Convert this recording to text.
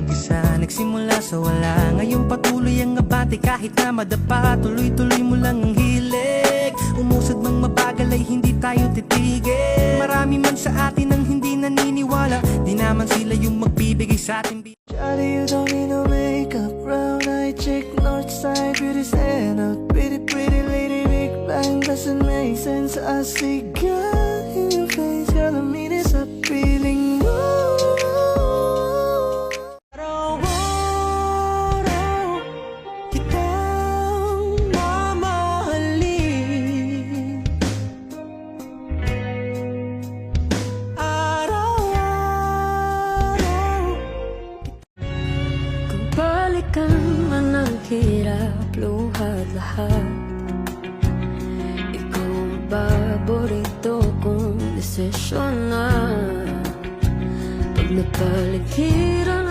mag-isa, nagsimula sa wala. Ngayon patuloy ang abante kahit na madapa. Tuloy-tuloy mo lang ang hilig. Umusad mang mabagal ay hindi tayo titigil. Marami man sa atin ang hindi naniniwala, di naman sila yung magbibigay sa atin. Shawty, you don't need no makeup. Brown eye chick, north side, beauty stand up. Pretty, pretty lady, big bang, doesn't make sense. I see God in your face, girl, I mean it's a feeling. Araw-araw kitang mamahalin. Araw-araw. Kung balikan man ang hirap, luhat lahat, ikaw ang paborito kong desisyon na. Pag napaligiran